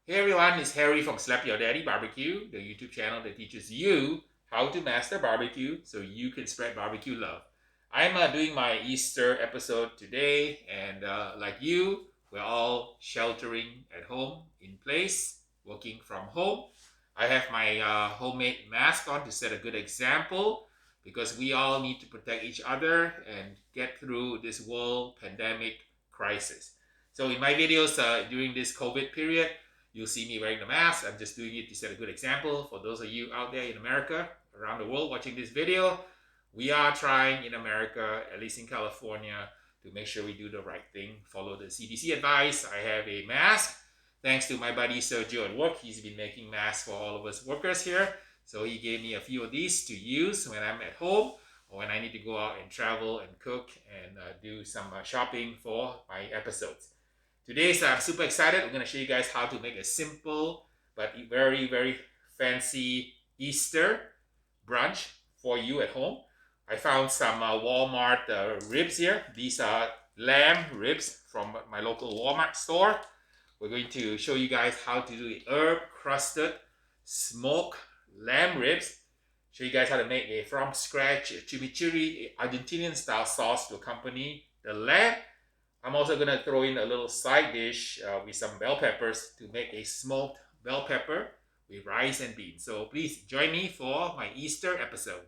Hey everyone, it's Harry from Slap Your Daddy Barbecue, the YouTube channel that teaches you how to master barbecue so you can spread barbecue love. I'm doing my Easter episode today, and like you, we're all sheltering at home in place, working from home. I have my homemade mask on to set a good example because we all need to protect each other and get through this world pandemic crisis. So, in my videos during this COVID period, you'll see me wearing the mask. I'm just doing it to set a good example for those of you out there in America, around the world watching this video. We are trying in America, at least in California, to make sure we do the right thing, follow the CDC advice. I have a mask. Thanks to my buddy Sergio at work. He's been making masks for all of us workers here. So he gave me a few of these to use when I'm at home or when I need to go out and travel and cook and do some shopping for my episodes. Today, I'm super excited. I'm going to show you guys how to make a simple but very, very fancy Easter brunch for you at home. I found some Walmart ribs here. These are lamb ribs from my local Walmart store. We're going to show you guys how to do the herb crusted smoked lamb ribs. Show you guys how to make a from scratch chimichurri Argentinian style sauce to accompany the lamb. I'm also going to throw in a little side dish with some bell peppers to make a smoked bell pepper with rice and beans. So please join me for my Easter episode.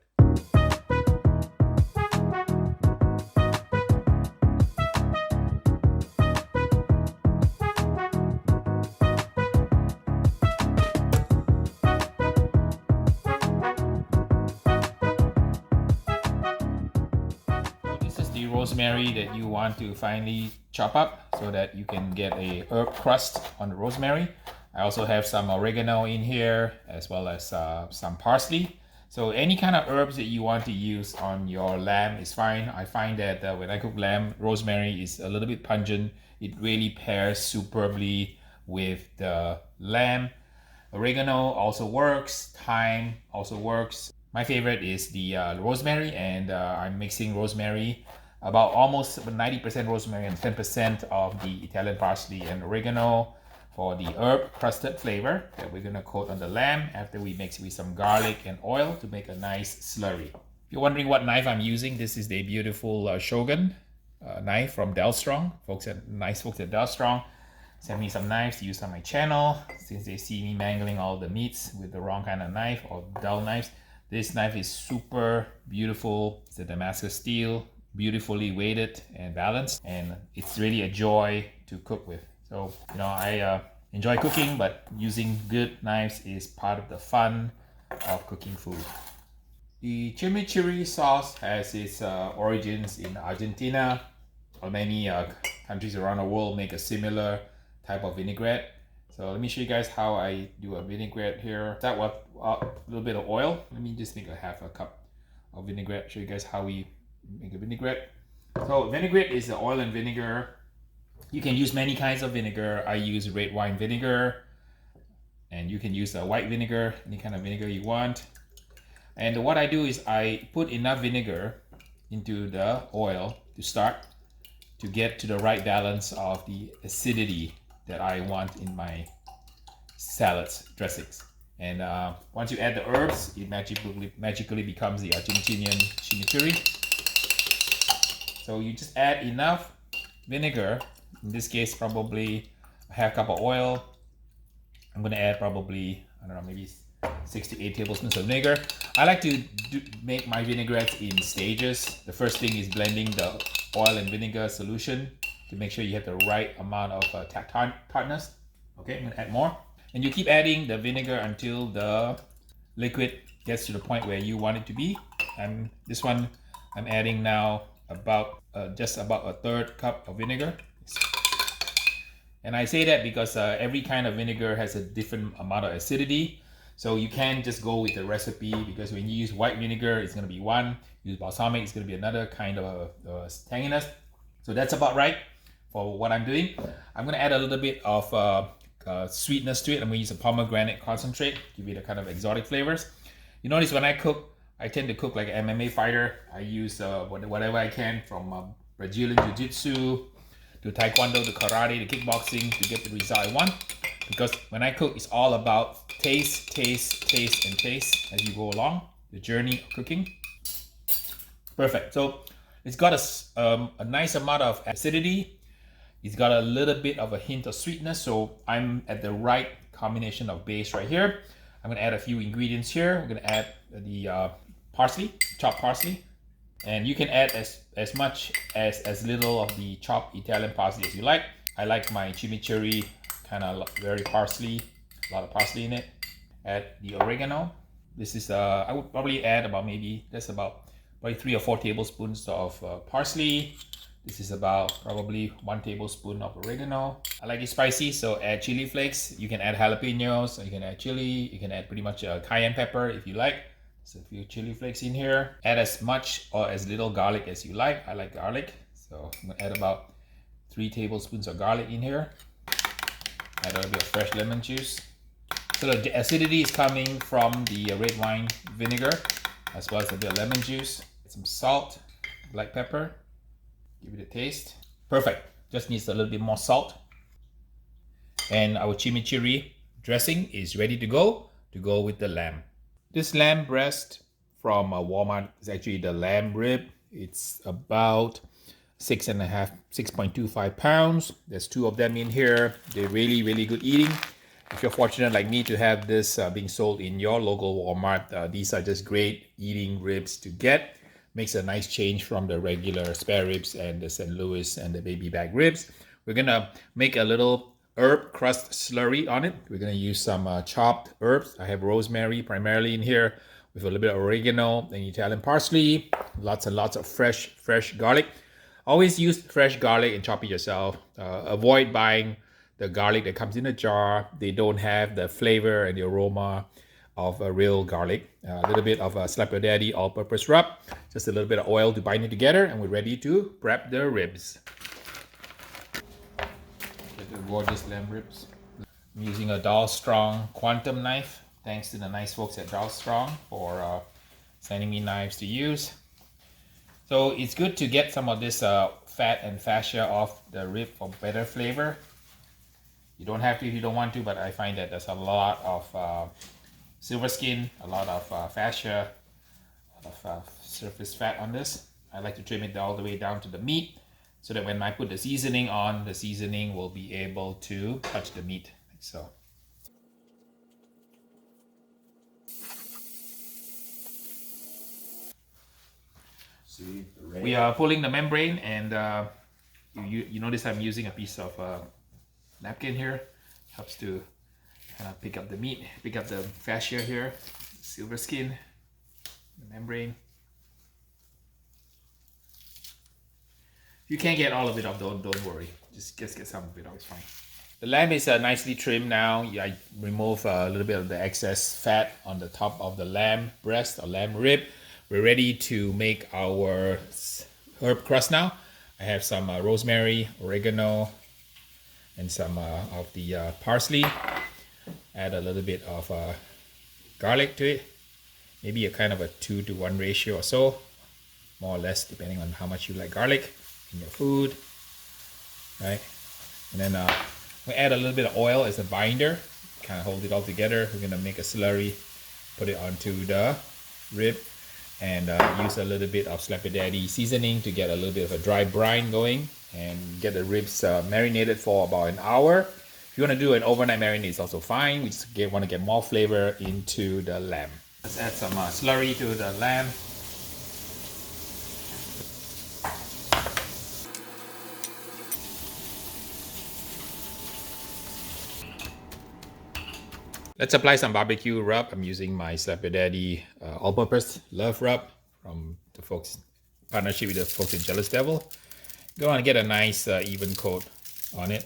The rosemary that you want to finely chop up so that you can get a herb crust on the rosemary. I also have some oregano in here as well as some parsley. So any kind of herbs that you want to use on your lamb is fine. I find that when I cook lamb, rosemary is a little bit pungent. It really pairs superbly with the lamb. Oregano also works. Thyme also works. My favorite is the rosemary, and I'm mixing rosemary, about almost 90% rosemary and 10% of the Italian parsley and oregano for the herb crusted flavor that we're gonna coat on the lamb after we mix with some garlic and oil to make a nice slurry. If you're wondering what knife I'm using, this is the beautiful Shogun knife from Delstrong. Nice folks at Delstrong send me some knives to use on my channel since they see me mangling all the meats with the wrong kind of knife or dull knives. This knife is super beautiful. It's a Damascus steel, beautifully weighted and balanced, and it's really a joy to cook with. So, I enjoy cooking, but using good knives is part of the fun of cooking food. The chimichurri sauce has its origins in Argentina, or many countries around the world make a similar type of vinaigrette. So let me show you guys how I do a vinaigrette here. Start with a little bit of oil. Let me just make a half a cup of vinaigrette. Show you guys how we make a vinaigrette. So vinaigrette is the oil and vinegar. You can use many kinds of vinegar. I use red wine vinegar, and you can use a white vinegar, any kind of vinegar you want. And what I do is I put enough vinegar into the oil to start to get to the right balance of the acidity that I want in my salads, dressings. And once you add the herbs, it magically becomes the Argentinian chimichurri. So you just add enough vinegar, in this case probably a half cup of oil. I'm gonna add probably, I don't know, maybe 6 to 8 tablespoons of vinegar. I like to make my vinaigrettes in stages. The first thing is blending the oil and vinegar solution to make sure you have the right amount of tartness. Okay, I'm gonna add more. And you keep adding the vinegar until the liquid gets to the point where you want it to be. And this one, I'm adding now about just about a third cup of vinegar. And I say that because every kind of vinegar has a different amount of acidity. So you can't just go with the recipe, because when you use white vinegar, it's gonna be one. Use balsamic, it's gonna be another kind of tanginess. So that's about right for what I'm doing. I'm gonna add a little bit of sweetness to it. I'm gonna use a pomegranate concentrate, give it a kind of exotic flavors. You notice when I cook, I tend to cook like an MMA fighter. I use whatever I can, from Brazilian Jiu-Jitsu to Taekwondo to karate to kickboxing, to get the result I want. because when I cook, it's all about taste, taste, taste, and taste as you go along the journey of cooking. Perfect. So it's got a nice amount of acidity. It's got a little bit of a hint of sweetness. So I'm at the right combination of base right here. I'm gonna add a few ingredients here. I'm gonna add the parsley, chopped parsley. And you can add as much as little of the chopped Italian parsley as you like. I like my chimichurri kind of very parsley, a lot of parsley in it. Add the oregano. This is, I would probably add about probably 3 or 4 tablespoons of parsley. This is about probably 1 tablespoon of oregano. I like it spicy, so add chili flakes. You can add jalapenos, you can add chili, you can add pretty much cayenne pepper if you like. There's a few chili flakes in here. Add as much or as little garlic as you like. I like garlic, so I'm gonna add about 3 tablespoons of garlic in here. Add a little bit of fresh lemon juice. So the acidity is coming from the red wine vinegar, as well as a bit of lemon juice. Some salt, black pepper. Give it a taste. Perfect. Just needs a little bit more salt. And our chimichurri dressing is ready to go with the lamb. This lamb breast from Walmart is actually the lamb rib. It's about 6.25 pounds. There's 2 of them in here. They're really, really good eating. If you're fortunate like me to have this being sold in your local Walmart, these are just great eating ribs to get. Makes a nice change from the regular spare ribs and the St. Louis and the baby back ribs. We're gonna make a little herb crust slurry on it. We're gonna use some chopped herbs. I have rosemary primarily in here with a little bit of oregano and Italian parsley. Lots and lots of fresh garlic. Always use fresh garlic and chop it yourself. Avoid buying the garlic that comes in a jar. They don't have the flavor and the aroma of a real garlic. A little bit of a Slap Your Daddy all-purpose rub. Just a little bit of oil to bind it together, and we're ready to prep the ribs. Get the gorgeous lamb ribs. I'm using a Doll Strong Quantum knife. Thanks to the nice folks at Doll Strong for sending me knives to use. So it's good to get some of this fat and fascia off the rib for better flavor. You don't have to if you don't want to, but I find that there's a lot of silver skin, a lot of fascia, a lot of surface fat on this. I like to trim it all the way down to the meat so that when I put the seasoning on, the seasoning will be able to touch the meat, like so. We are pulling the membrane, and you notice I'm using a piece of napkin here. Helps to kind of pick up the meat, pick up the fascia here, silver skin, the membrane. If you can't get all of it off, don't worry. Just get some of it off, it's fine. The lamb is nicely trimmed now. I remove a little bit of the excess fat on the top of the lamb breast or lamb rib. We're ready to make our herb crust now. I have some rosemary, oregano, and some of the parsley. Add a little bit of garlic to it. Maybe a kind of a 2-to-1 ratio or so. More or less, depending on how much you like garlic in your food. Right? And then we add a little bit of oil as a binder. Kind of hold it all together. We're gonna make a slurry. Put it onto the rib. And use a little bit of Slap Your Daddy seasoning to get a little bit of a dry brine going. And get the ribs marinated for about an hour. If you want to do an overnight marinade, it's also fine. We just want to get more flavor into the lamb. Let's add some slurry to the lamb. Let's apply some barbecue rub. I'm using my Slap Your Daddy all-purpose love rub from the folks, partnership with the folks at Jealous Devil. Go on and get a nice even coat on it.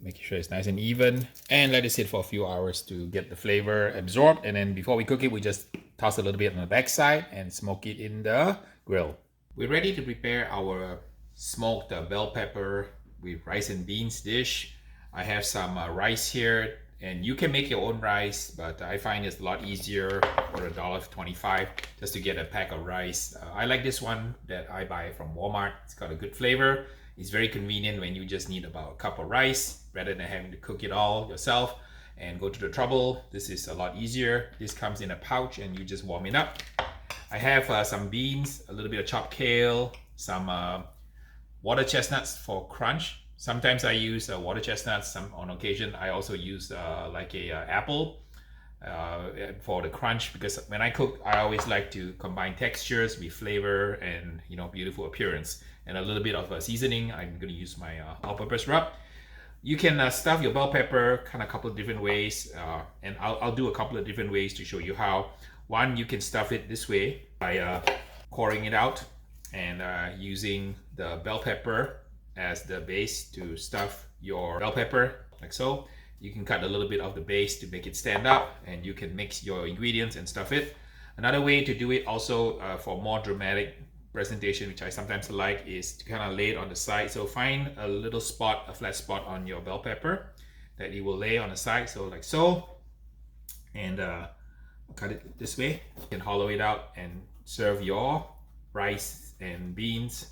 Making sure it's nice and even. And let it sit for a few hours to get the flavor absorbed. And then before we cook it, we just toss a little bit on the back side and smoke it in the grill. We're ready to prepare our smoked bell pepper with rice and beans dish. I have some rice here. And you can make your own rice, but I find it's a lot easier for $1.25 just to get a pack of rice. I like this one that I buy from Walmart. It's got a good flavor. It's very convenient when you just need about a cup of rice rather than having to cook it all yourself and go to the trouble. This is a lot easier. This comes in a pouch and you just warm it up. I have some beans, a little bit of chopped kale, some water chestnuts for crunch. Sometimes I use water chestnuts. On occasion I also use like a apple for the crunch, because when I cook I always like to combine textures with flavor and, you know, beautiful appearance, and a little bit of seasoning. I'm going to use my all-purpose rub. You can stuff your bell pepper kind of a couple of different ways, and I'll do a couple of different ways to show you how. One, you can stuff it this way by coring it out and using the bell pepper as the base to stuff your bell pepper, like so. You can cut a little bit of the base to make it stand up, and you can mix your ingredients and stuff it. Another way to do it also for more dramatic presentation, which I sometimes like, is to kind of lay it on the side. So find a little spot, a flat spot on your bell pepper that you will lay on the side, so like so, and cut it this way. You can hollow it out and serve your rice and beans,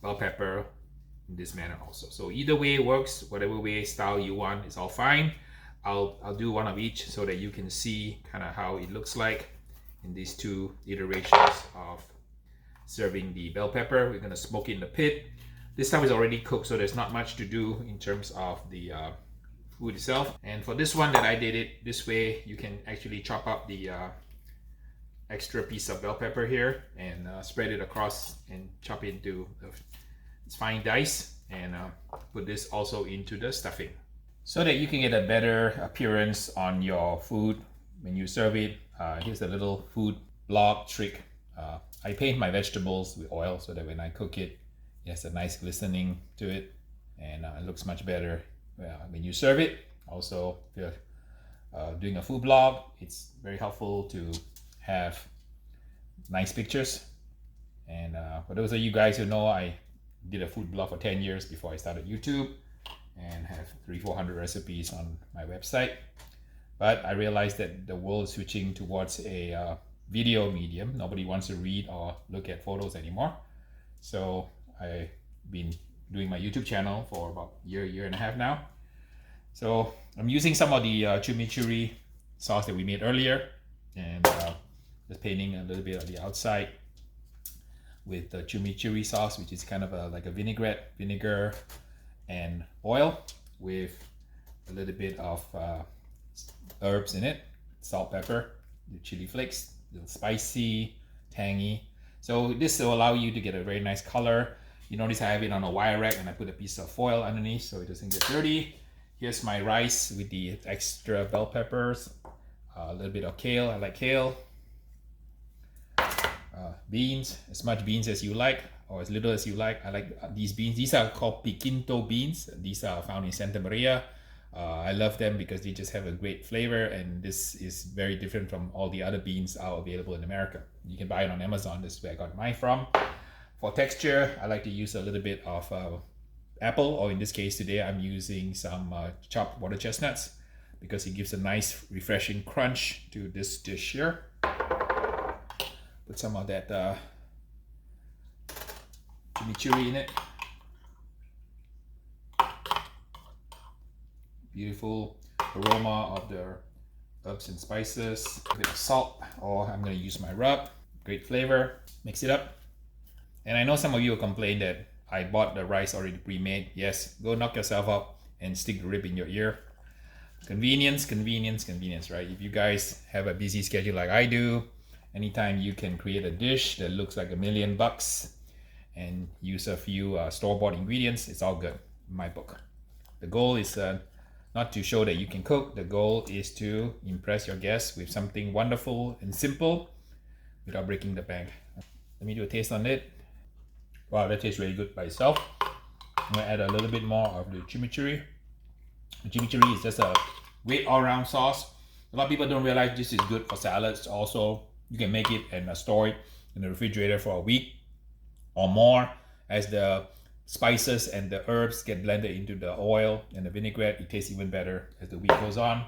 bell pepper in this manner also. So either way works, whatever way style you want, it's all fine. I'll do one of each so that you can see kind of how it looks like in these two iterations of serving the bell pepper. We're going to smoke it in the pit. This stuff is already cooked, so there's not much to do in terms of the food itself. And for this one that I did it this way, you can actually chop up the extra piece of bell pepper here and spread it across and chop it into fine dice, and put this also into the stuffing so that you can get a better appearance on your food when you serve it. Here's a little food blog trick. I paint my vegetables with oil so that when I cook it, it has a nice glistening to it, and it looks much better when you serve it. Also, if you're doing a food blog, it's very helpful to have nice pictures. And for those of you guys who know, I did a food blog for 10 years before I started YouTube, and have 300-400 recipes on my website. But I realized that the world is switching towards a video medium. Nobody wants to read or look at photos anymore. So I've been doing my YouTube channel for about a year and a half now. So I'm using some of the chimichurri sauce that we made earlier, and just painting a little bit of the outside with the chimichurri sauce, which is kind of like a vinaigrette, vinegar and oil with a little bit of herbs in it, salt, pepper, the chili flakes, a little spicy, tangy. So this will allow you to get a very nice color. You notice I have it on a wire rack and I put a piece of foil underneath so it doesn't get dirty. Here's my rice with the extra bell peppers, a little bit of kale, I like kale. Beans, as much beans as you like or as little as you like. I like these beans. These are called piquinto beans. These are found in Santa Maria. I love them because they just have a great flavor, and this is very different from all the other beans are available in America. You can buy it on Amazon. This is where I got mine from. For texture, I like to use a little bit of apple, or in this case today I'm using some chopped water chestnuts because it gives a nice refreshing crunch to this dish here. Put some of that chimichurri in it. Beautiful aroma of the herbs and spices. A bit of salt, or I'm going to use my rub. Great flavor. Mix it up. And I know some of you will complain that I bought the rice already pre-made. Yes, go knock yourself up and stick the rib in your ear. Convenience, convenience, convenience, right? If you guys have a busy schedule like I do, anytime you can create a dish that looks like $1 million and use a few store-bought ingredients, it's all good in my book. The goal is not to show that you can cook. The goal is to impress your guests with something wonderful and simple without breaking the bank. Let me do a taste on it. Wow, that tastes really good by itself. I'm gonna add a little bit more of the chimichurri. The chimichurri is just a great all-round sauce. A lot of people don't realize this is good for salads also. You can make it and store it in the refrigerator for a week or more. As the spices and the herbs get blended into the oil and the vinaigrette, it tastes even better as the week goes on.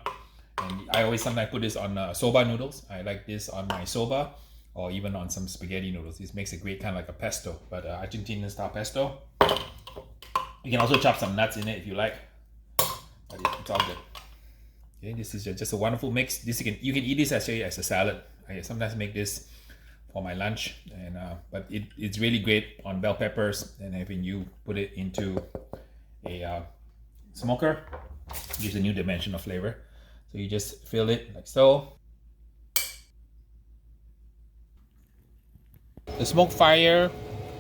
And I always sometimes put this on soba noodles. I like this on my soba, or even on some spaghetti noodles. This makes a great kind of like a pesto, but Argentinian style pesto. You can also chop some nuts in it if you like, but it's all good. Okay, this is just a wonderful mix. This you can eat this actually as a salad. I sometimes make this for my lunch, and but it's really great on bell peppers, and having you put it into a smoker gives a new dimension of flavor. So you just fill it like so. The Smokefire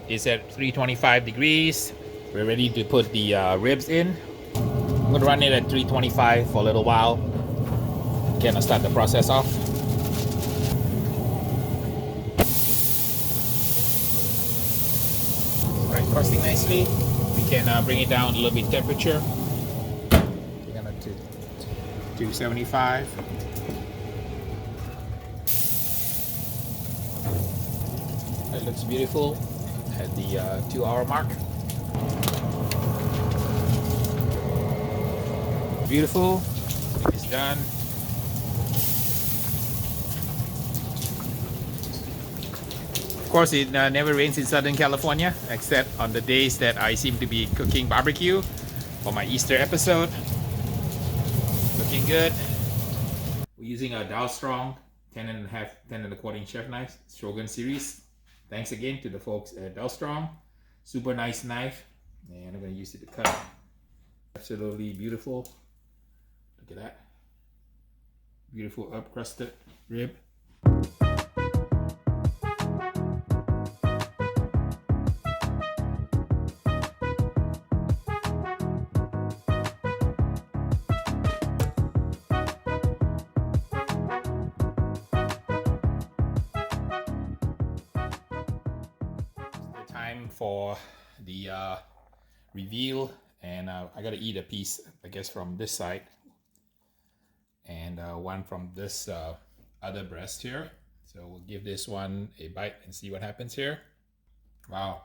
is at 325 degrees. We're ready to put the ribs in. I'm gonna run it at 325 for a little while. Can I start the process off? Right, crusting nicely. We can bring it down a little bit temperature. We're gonna do 275. It looks beautiful at the 2-hour mark. Beautiful. It's done. Of course, it never rains in Southern California, except on the days that I seem to be cooking barbecue for my Easter episode. Looking good. We're using a Dow Strong 10.25 inch chef knife, Shogun series. Thanks again to the folks at Dow Strong. Super nice knife, and I'm going to use it to cut. Absolutely beautiful. Look at that. Beautiful up crusted rib. Time for the reveal, and I gotta eat a piece, I guess, from this side, and one from this other breast here. So we'll give this one a bite and see what happens here. Wow.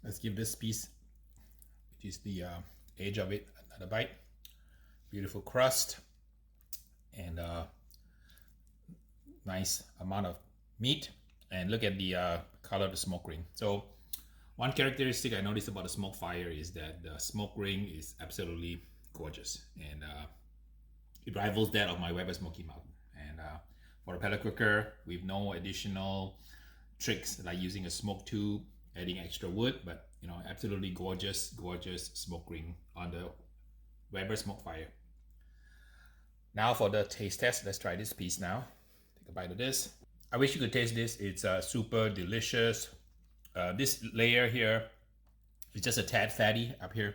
Let's give this piece, which is the edge of it, another bite. Beautiful crust, and nice amount of meat. And look at the color of the smoke ring. So one characteristic I noticed about the Smokefire is that the smoke ring is absolutely gorgeous, and it rivals that of my Weber Smokey Mountain. And for a pellet cooker, with no additional tricks like using a smoke tube, adding extra wood, but you know, absolutely gorgeous smoke ring on the Weber Smokefire. Now for the taste test, let's try this piece now. Take a bite of this. I wish you could taste this. It's super delicious. This layer here is just a tad fatty up here,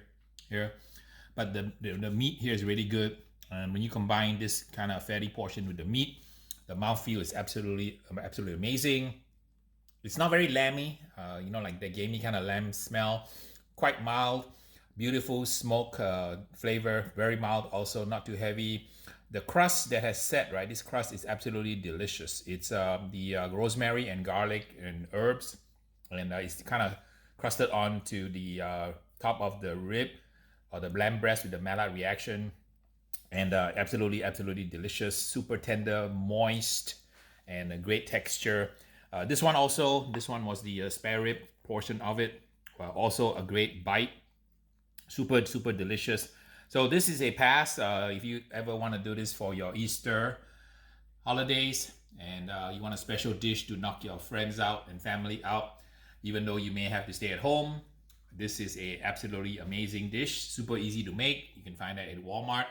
but the meat here is really good. And when you combine this kind of fatty portion with the meat, the mouthfeel is absolutely amazing. It's not very lamby, you know, like the gamey kind of lamb smell. Quite mild, beautiful smoke flavor, very mild, also not too heavy. The crust that has set, right? This crust is absolutely delicious. It's the rosemary and garlic and herbs, and it's kind of crusted onto the top of the rib or the lamb breast with the Maillard reaction, and absolutely delicious. Super tender, moist, and a great texture. This one was the spare rib portion of it. Also a great bite. Super delicious. So this is a pass. If you ever want to do this for your Easter holidays, and you want a special dish to knock your friends out and family out, even though you may have to stay at home, this is a absolutely amazing dish. Super easy to make. You can find that at Walmart.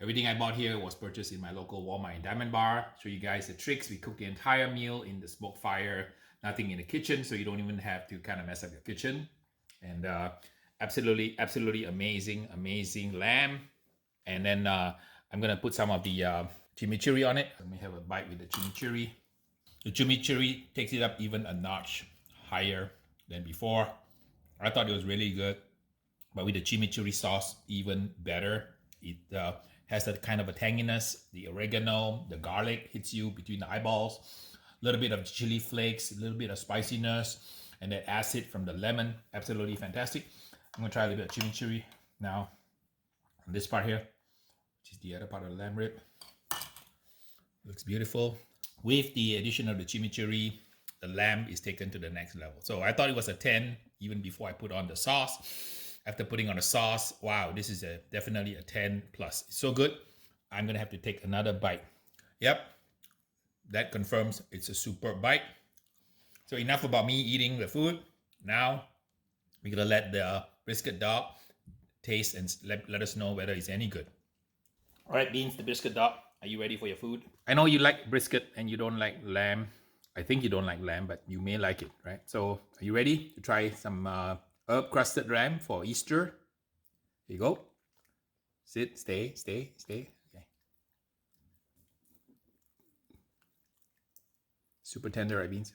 Everything I bought here was purchased in my local Walmart in Diamond Bar. Show you guys the tricks. We cook the entire meal in the Smokefire, nothing in the kitchen, so you don't even have to kind of mess up your kitchen. And absolutely amazing lamb. And then I'm gonna put some of the chimichurri on it. Let me have a bite with the chimichurri. The chimichurri takes it up even a notch higher than before. I thought it was really good, but with the chimichurri sauce, even better. It has that kind of a tanginess. The oregano, the garlic hits you between the eyeballs. A little bit of chili flakes, a little bit of spiciness, and that acid from the lemon. Absolutely fantastic. I'm gonna try a little bit of chimichurri now on this part here, which is the other part of the lamb rib. Looks beautiful. With the addition of the chimichurri, the lamb is taken to the next level. So I thought it was a 10 even before I put on the sauce. after putting on a sauce, wow, this is definitely a 10 plus. It's so good. I'm gonna have to take another bite. Yep, that confirms it's a super bite. So enough about me eating the food. Now we're gonna let the brisket dog taste and let us know whether it's any good. All right, Beans, the brisket dog, are you ready for your food? I know you like brisket and you don't like lamb. I think you don't like lamb, but you may like it, right? So are you ready to try some herb crusted lamb for Easter? Here you go. Sit, stay. Okay. Super tender, right, Beans?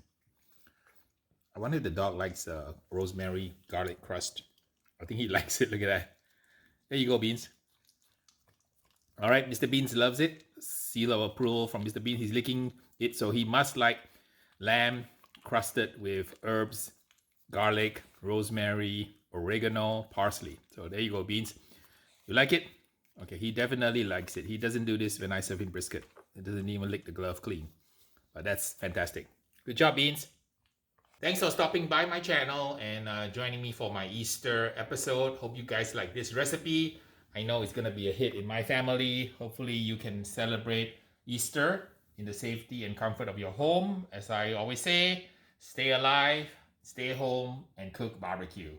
I wonder if the dog likes rosemary garlic crust. I think he likes it. Look at that. There you go, Beans. All right, Mr. Beans loves it. Seal of approval from Mr. Beans. He's licking it, so he must like lamb crusted with herbs, garlic, rosemary, oregano, parsley. So there you go, Beans. You like it? Okay, he definitely likes it. He doesn't do this when I serve him brisket. He doesn't even lick the glove clean. But that's fantastic. Good job, Beans. Thanks for stopping by my channel and joining me for my Easter episode. Hope you guys like this recipe. I know it's gonna be a hit in my family. Hopefully you can celebrate Easter in the safety and comfort of your home. As I always say, stay alive, stay home, and cook barbecue.